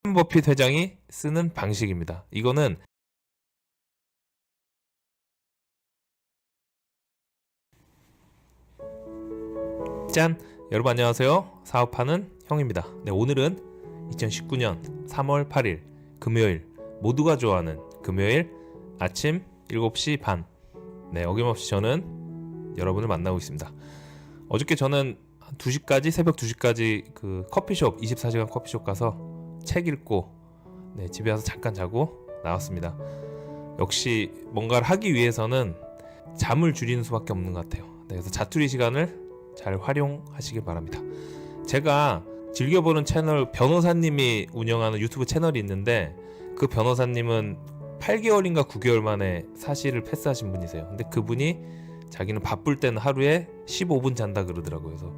버핏 회장이 쓰는 방식입니다. 이거는 짠! 여러분 안녕하세요. 사업하는 형입니다. 네, 오늘은 2019년 3월 8일 금요일, 모두가 좋아하는 금요일 아침 7시 반. 네, 어김없이 저는 여러분을 만나고 있습니다. 어저께 저는 2시까지, 새벽 2시까지 그 커피숍, 24시간 커피숍 가서 책 읽고 집에 와서 잠깐 자고 나왔습니다. 역시 뭔가를 하기 위해서는 잠을 줄이는 수밖에 없는 것 같아요. 그래서 자투리 시간을 잘 활용하시길 바랍니다. 제가 즐겨보는 채널, 변호사님이 운영하는 유튜브 채널이 있는데, 그 변호사님은 8개월인가 9개월 만에 사실을 패스하신 분이세요. 근데 그분이 자기는 바쁠 때는 하루에 15분 잔다 그러더라고요. 그래서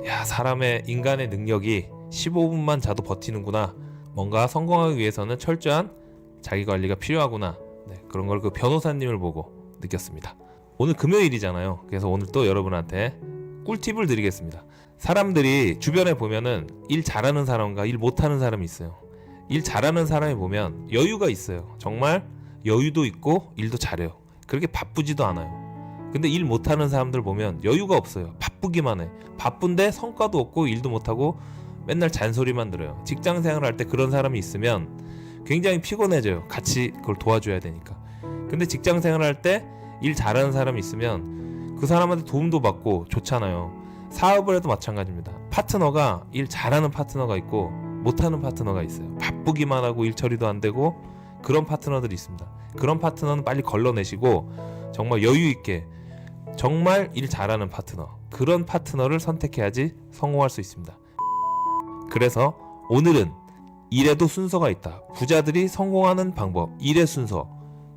야, 사람의 인간의 능력이 15분만 자도 버티는구나. 뭔가 성공하기 위해서는 철저한 자기 관리가 필요하구나. 그런 걸 그 변호사님을 보고 느꼈습니다. 오늘 금요일이잖아요. 그래서 오늘 또 여러분한테 꿀팁을 드리겠습니다. 사람들이 주변에 보면은 일 잘하는 사람과 일 못하는 사람이 있어요. 일 잘하는 사람이 보면 여유가 있어요. 정말 여유도 있고 일도 잘해요. 그렇게 바쁘지도 않아요. 근데 일 못하는 사람들 보면 여유가 없어요. 바쁘기만 해. 바쁜데 성과도 없고 일도 못하고 맨날 잔소리만 들어요. 직장 생활을 할 때 그런 사람이 있으면 굉장히 피곤해져요. 같이 그걸 도와줘야 되니까. 근데 직장 생활을 할 때 일 잘하는 사람이 있으면 그 사람한테 도움도 받고 좋잖아요. 사업을 해도 마찬가지입니다. 파트너가 일 잘하는 파트너가 있고 못하는 파트너가 있어요. 바쁘기만 하고 일 처리도 안 되고 그런 파트너들이 있습니다. 그런 파트너는 빨리 걸러내시고 정말 여유 있게 정말 일 잘하는 파트너, 그런 파트너를 선택해야지 성공할 수 있습니다. 그래서 오늘은 일에도 순서가 있다. 부자들이 성공하는 방법, 일의 순서,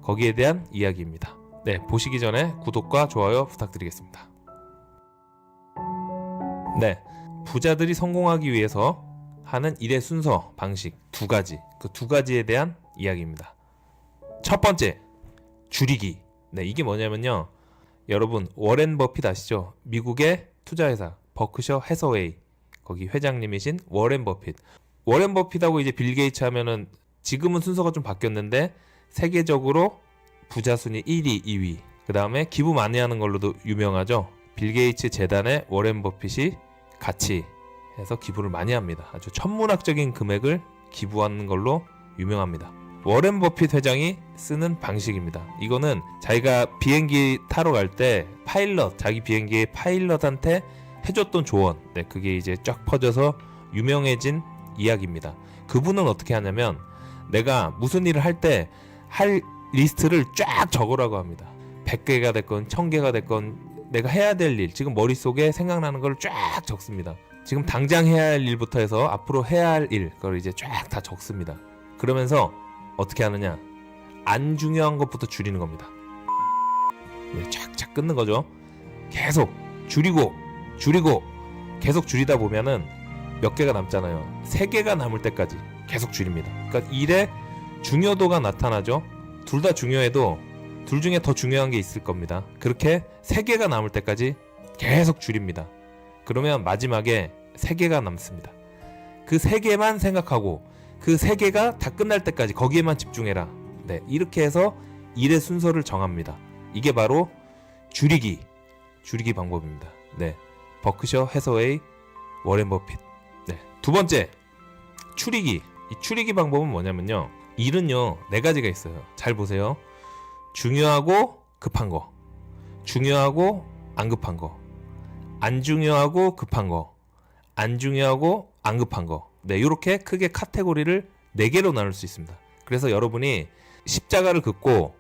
거기에 대한 이야기입니다. 네, 보시기 전에 구독과 좋아요 부탁드리겠습니다. 네, 부자들이 성공하기 위해서 하는 일의 순서, 방식 두 가지, 그 두 가지에 대한 이야기입니다. 첫 번째, 줄이기. 네, 이게 뭐냐면요, 여러분 워렌 버핏 아시죠? 미국의 투자회사 버크셔 해서웨이 거기 회장님이신 워렌 버핏. 워렌 버핏하고 이제 빌 게이츠 하면은 지금은 순서가 좀 바뀌었는데 세계적으로 부자 순위 1위, 2위. 그 다음에 기부 많이 하는 걸로도 유명하죠. 빌 게이츠 재단에 워렌 버핏이 같이 해서 기부를 많이 합니다. 아주 천문학적인 금액을 기부하는 걸로 유명합니다. 워렌 버핏 회장이 쓰는 방식입니다. 이거는 자기가 비행기 타러 갈 때 파일럿, 자기 비행기의 파일럿한테 해줬던 조언, 그게 이제 쫙 퍼져서 유명해진 이야기입니다. 그분은 어떻게 하냐면 내가 무슨 일을 할 때 할 리스트를 쫙 적으라고 합니다. 100개가 됐건 1000개가 됐건 내가 해야 될 일, 지금 머릿속에 생각나는 걸 쫙 적습니다. 지금 당장 해야 할 일부터 해서 앞으로 해야 할 일, 그걸 이제 쫙 다 적습니다. 그러면서 어떻게 하느냐, 안 중요한 것부터 줄이는 겁니다. 쫙쫙 끊는 거죠. 계속 줄이고 계속 줄이다 보면은 몇 개가 남잖아요. 3개가 남을 때까지 계속 줄입니다. 그러니까 일의 중요도가 나타나죠. 둘 다 중요해도 둘 중에 더 중요한 게 있을 겁니다. 그렇게 3개가 남을 때까지 계속 줄입니다. 그러면 마지막에 3개가 남습니다. 그 3개만 생각하고 그 3개가 다 끝날 때까지 거기에만 집중해라. 이렇게 해서 일의 순서를 정합니다. 이게 바로 줄이기 방법입니다. 버크셔 해서웨이 워렌 버핏. 두 번째, 추리기. 이 추리기 방법은 뭐냐면요, 일은요 4가지가 있어요. 잘 보세요. 중요하고 급한 거, 중요하고 안 급한 거, 안 중요하고 급한 거, 안 중요하고 안 급한 거. 이렇게 크게 카테고리를 4개로 나눌 수 있습니다. 그래서 여러분이 십자가를 긋고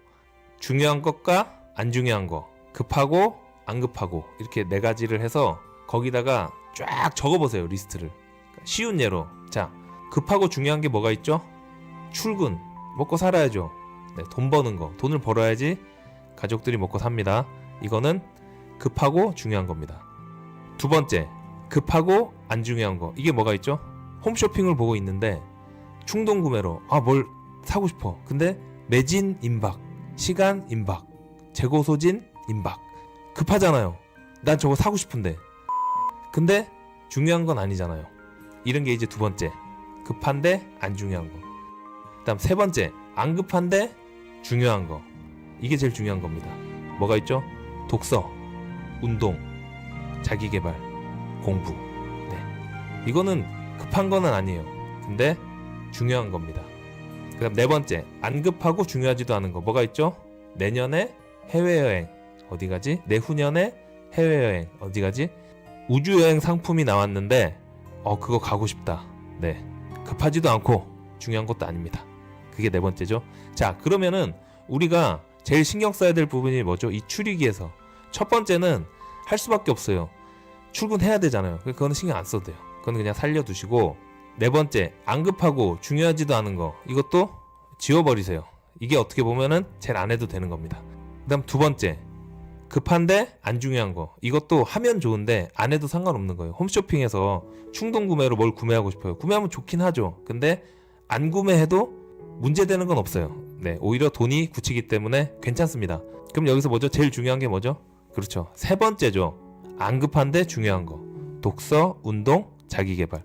중요한 것과 안 중요한 거, 급하고 안 급하고 이렇게 4가지를 해서 거기다가 쫙 적어보세요, 리스트를. 쉬운 예로, 자, 급하고 중요한 게 뭐가 있죠? 출근, 먹고 살아야죠. 돈 버는 거, 돈을 벌어야지 가족들이 먹고 삽니다. 이거는 급하고 중요한 겁니다. 두 번째, 급하고 안 중요한 거, 이게 뭐가 있죠? 홈쇼핑을 보고 있는데 충동 구매로 뭘 사고 싶어. 근데 매진 임박, 시간 임박, 재고 소진 임박. 급하잖아요. 난 저거 사고 싶은데. 근데 중요한 건 아니잖아요. 이런 게 이제 두 번째, 급한데 안 중요한 거. 그다음 세 번째, 안 급한데 중요한 거. 이게 제일 중요한 겁니다. 뭐가 있죠? 독서, 운동, 자기계발, 공부. 네. 이거는 급한 거는 아니에요. 근데 중요한 겁니다. 그다음 네 번째, 안 급하고 중요하지도 않은 거. 뭐가 있죠? 내년에 해외여행 어디 가지? 내후년에 해외여행 어디 가지? 우주여행 상품이 나왔는데 그거 가고 싶다. 네. 급하지도 않고 중요한 것도 아닙니다. 그게 네 번째죠. 자, 그러면은 우리가 제일 신경 써야 될 부분이 뭐죠? 이 추리기에서 첫 번째는 할 수밖에 없어요. 출근해야 되잖아요. 그거는 신경 안 써도 돼요. 그건 그냥 살려두시고, 네 번째, 안 급하고 중요하지도 않은 거, 이것도 지워버리세요. 이게 어떻게 보면은 제일 안 해도 되는 겁니다. 그 다음 두 번째, 급한데 안 중요한 거, 이것도 하면 좋은데 안 해도 상관없는 거예요. 홈쇼핑에서 충동 구매로 뭘 구매하고 싶어요. 구매하면 좋긴 하죠. 근데 안 구매해도 문제되는 건 없어요. 네, 오히려 돈이 굳히기 때문에 괜찮습니다. 그럼 여기서 뭐죠? 제일 중요한 게 뭐죠? 그렇죠. 세 번째죠. 안 급한데 중요한 거. 독서, 운동, 자기계발.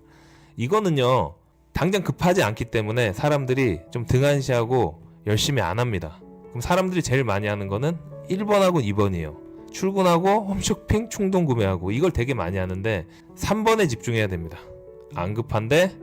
이거는요, 당장 급하지 않기 때문에 사람들이 좀 등한시하고 열심히 안 합니다. 그럼 사람들이 제일 많이 하는 거는 1번하고 2번이에요. 출근하고 홈쇼핑 충동 구매하고, 이걸 되게 많이 하는데 3번에 집중해야 됩니다. 안 급한데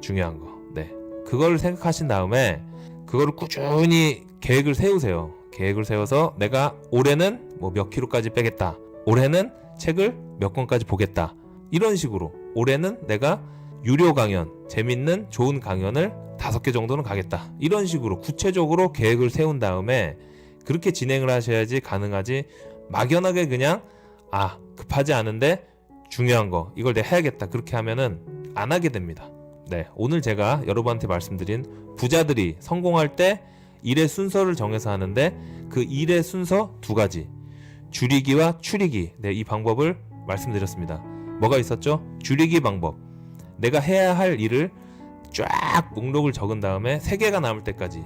중요한 거. 네, 그걸 생각하신 다음에 그거를 꾸준히 계획을 세우세요. 계획을 세워서 내가 올해는 뭐 몇 킬로까지 빼겠다. 올해는 책을 몇 권까지 보겠다. 이런 식으로 올해는 내가 유료 강연, 재밌는 좋은 강연을 5개 정도는 가겠다. 이런 식으로 구체적으로 계획을 세운 다음에 그렇게 진행을 하셔야지 가능하지, 막연하게 그냥 급하지 않은데 중요한 거 이걸 내가 해야겠다, 그렇게 하면은 안 하게 됩니다. 네, 오늘 제가 여러분한테 말씀드린 부자들이 성공할 때 일의 순서를 정해서 하는데 그 일의 순서 두 가지, 줄이기와 추리기. 네, 이 방법을 말씀드렸습니다. 뭐가 있었죠? 줄이기 방법. 내가 해야 할 일을 쫙 목록을 적은 다음에 3개가 남을 때까지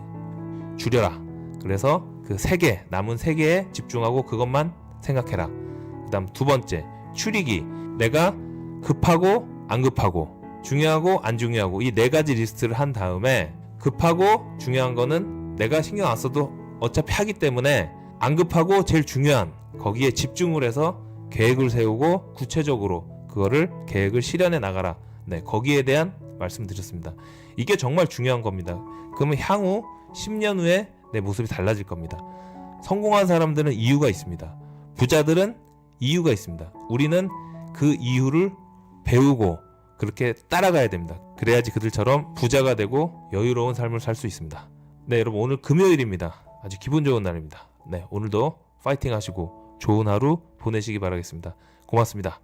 줄여라. 그래서 그 3개, 남은 3개에 집중하고 그것만 생각해라. 그 다음 두 번째, 추리기. 내가 급하고 안 급하고 중요하고 안 중요하고 이 4가지 리스트를 한 다음에 급하고 중요한 거는 내가 신경 안 써도 어차피 하기 때문에 안 급하고 제일 중요한 거기에 집중을 해서 계획을 세우고 구체적으로 그거를 계획을 실현해 나가라. 네, 거기에 대한 말씀드렸습니다. 이게 정말 중요한 겁니다. 그러면 향후 10년 후에 내 모습이 달라질 겁니다. 성공한 사람들은 이유가 있습니다. 부자들은 이유가 있습니다. 우리는 그 이유를 배우고 그렇게 따라가야 됩니다. 그래야지 그들처럼 부자가 되고 여유로운 삶을 살 수 있습니다. 네, 여러분, 오늘 금요일입니다. 아주 기분 좋은 날입니다. 네, 오늘도 파이팅 하시고 좋은 하루 보내시기 바라겠습니다. 고맙습니다.